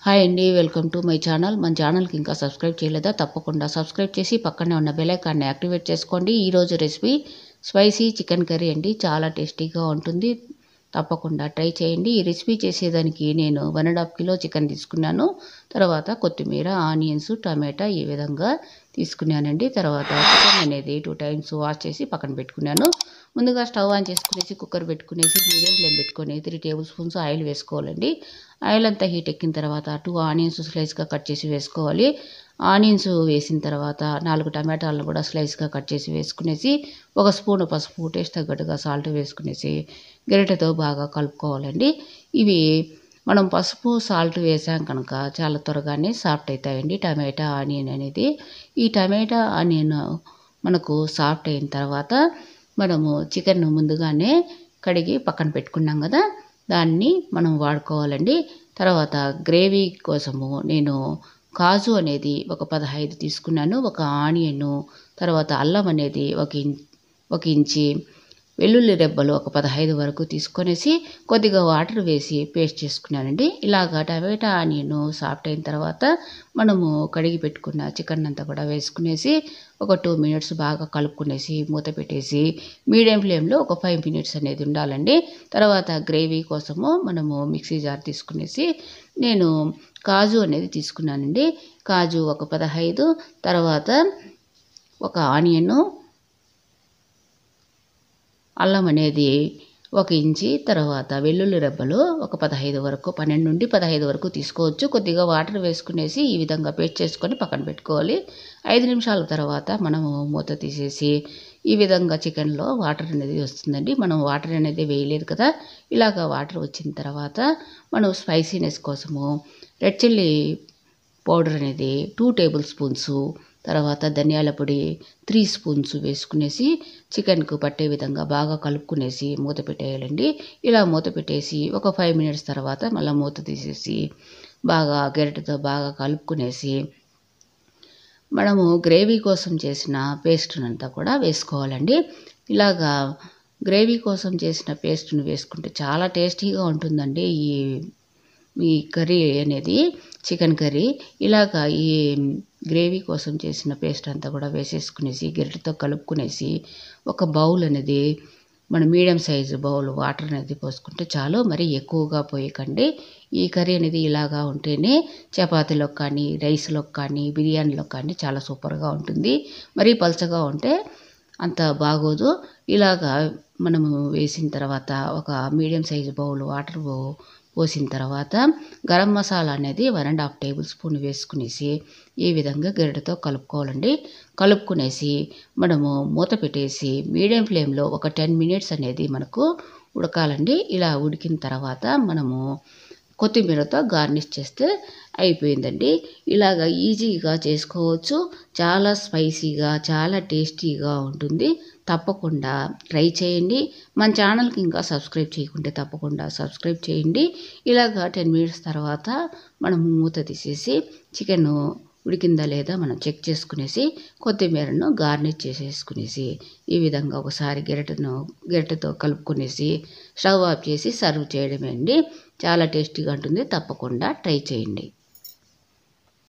Hi అండి, welcome to my channel. మన ఛానల్కి ఇంకా సబ్స్క్రైబ్ చేయలేదా? తప్పకుండా సబ్స్క్రైబ్ చేసి పక్కనే ఉన్న బెల్ ఐకాన్ని యాక్టివేట్ చేసుకోండి. ఈరోజు రెసిపీ స్పైసీ చికెన్ కర్రీ అండి. చాలా టేస్టీగా ఉంటుంది. తప్పకుండా ట్రై చేయండి. ఈ రెసిపీ చేసేదానికి నేను 1.5 కిలో చికెన్ తీసుకున్నాను. తర్వాత కొత్తిమీర, ఆనియన్స్, టమాటా ఈ విధంగా తీసుకున్నానండి. తర్వాత చికెన్ అనేది 2 టైమ్స్ వాష్ చేసి పక్కన పెట్టుకున్నాను. ముందుగా స్టవ్ ఆన్ చేసుకునేసి కుక్కర్ పెట్టుకునేసి మీడియం ఫ్లేమ్ పెట్టుకొని 3 టేబుల్ స్పూన్స్ ఆయిల్ వేసుకోవాలండి. ఆయిల్ అంతా హీట్ ఎక్కిన తర్వాత 2 ఆనియన్స్ స్లైస్గా కట్ చేసి వేసుకోవాలి. ఆనియన్స్ వేసిన తర్వాత 4 టమాటాలను కూడా స్లైస్గా కట్ చేసి వేసుకునేసి 1 స్పూన్ పసుపు, టేస్ట్ తగ్గట్టుగా సాల్ట్ వేసుకునేసి గరిటెతో బాగా కలుపుకోవాలండి. ఇవి మనం పసుపు సాల్ట్ వేసాం కనుక చాలా త్వరగానే సాఫ్ట్ అవుతాయండి టమాటా ఆనియన్ అనేది. ఈ టమాటా ఆనియన్ మనకు సాఫ్ట్ అయిన తర్వాత మనము చికెన్ ముందుగానే కడిగి పక్కన పెట్టుకున్నాం కదా, దాన్ని మనం వాడుకోవాలండి. తర్వాత గ్రేవీ కోసము నేను కాజు అనేది ఒక 15 తీసుకున్నాను, ఒక ఆనియన్, తర్వాత అల్లం అనేది ఒక ఇంచి, వెల్లుల్లి రెబ్బలు ఒక 15 వరకు తీసుకొనేసి కొద్దిగా వాటర్ వేసి పేస్ట్ చేసుకున్నానండి. ఇలాగా టమాటా ఆనియన్ సాఫ్ట్ అయిన తర్వాత మనము కడిగి పెట్టుకున్న చికెన్ అంతా కూడా వేసుకునేసి ఒక 2 మినిట్స్ బాగా కలుపుకునేసి మూత పెట్టేసి మీడియం ఫ్లేమ్లో ఒక 5 మినిట్స్ అనేది ఉండాలండి. తర్వాత గ్రేవీ కోసము మనము మిక్సీ జార్ తీసుకునేసి నేను కాజు అనేది తీసుకున్నానండి. కాజు ఒక 15, తర్వాత ఒక ఆనియన్, అల్లం అనేది ఒక ఇంచి, తర్వాత వెల్లుల్లి రెబ్బలు ఒక 15 వరకు, 12 నుండి 15 వరకు తీసుకోవచ్చు. కొద్దిగా వాటర్ వేసుకునేసి ఈ విధంగా పేస్ట్ చేసుకొని పక్కన పెట్టుకోవాలి. 5 నిమిషాల తర్వాత మనము మూత తీసేసి ఈ విధంగా చికెన్లో వాటర్ అనేది వస్తుందండి. మనం వాటర్ అనేది వేయలేదు కదా. ఇలాగ వాటర్ వచ్చిన తర్వాత మనం స్పైసీనెస్ కోసము రెడ్ చిల్లీ పౌడర్ అనేది 2 టేబుల్ స్పూన్స్, తర్వాత ధనియాల పొడి 3 స్పూన్స్ వేసుకునేసి చికెన్కు పట్టే విధంగా బాగా కలుపుకునేసి మూత పెట్టేయాలండి. ఇలా మూత పెట్టేసి ఒక 5 మినిట్స్ తర్వాత మళ్ళీ మూత తీసేసి బాగా గరిటెతో బాగా కలుపుకునేసి మనము గ్రేవీ కోసం చేసిన పేస్ట్నంతా కూడా వేసుకోవాలండి. ఇలాగా గ్రేవీ కోసం చేసిన పేస్ట్ను వేసుకుంటే చాలా టేస్టీగా ఉంటుందండి ఈ కర్రీ అనేది, చికెన్ కర్రీ. ఇలాగా ఈ గ్రేవీ కోసం చేసిన పేస్ట్ అంతా కూడా వేసేసుకునేసి గరిటెతో కలుపుకునేసి ఒక బౌల్ అనేది మన మీడియం సైజు బౌల్ వాటర్ అనేది పోసుకుంటే చాలు. మరి ఎక్కువగా పోయకండి. ఈ కర్రీ అనేది ఇలాగా ఉంటేనే చపాతీలోకి కానీ, రైస్లోకి కానీ, బిర్యానీలోకి కానీ చాలా సూపర్గా ఉంటుంది. మరీ పల్చగా ఉంటే అంత బాగోదు. ఇలాగా మనము వేసిన తర్వాత ఒక మీడియం సైజు బౌల్ వాటర్ పోసిన తర్వాత గరం మసాలా అనేది 1.5 టేబుల్ స్పూన్ వేసుకునేసి ఈ విధంగా గరిటెతో కలుపుకోవాలండి. కలుపుకునేసి మనము మూత పెట్టేసి మీడియం ఫ్లేమ్లో ఒక 10 మినిట్స్ అనేది మనకు ఉడకాలండి. ఇలా ఉడికిన తర్వాత మనము కొత్తిమీరతో గార్నిష్ చేస్తే అయిపోయిందండి. ఇలాగ ఈజీగా చేసుకోవచ్చు. చాలా స్పైసీగా, చాలా టేస్టీగా ఉంటుంది. తప్పకుండా ట్రై చేయండి. మన ఛానల్కి ఇంకా సబ్స్క్రైబ్ చేయకుంటే తప్పకుండా సబ్స్క్రైబ్ చేయండి. ఇలాగ 10 మినిట్స్ తర్వాత మనం మూత తీసేసి చికెన్ ఉడికిందా లేదా మనం చెక్ చేసుకునేసి కొత్తిమీరను గార్నిష్ చేసేసుకునేసి ఈ విధంగా ఒకసారి గరిటెతో కలుపుకునేసి స్టవ్ ఆఫ్ చేసి సర్వ్ చేయడమే అండి. చాలా టేస్టీగా ఉంటుంది. తప్పకుండా ట్రై చేయండి.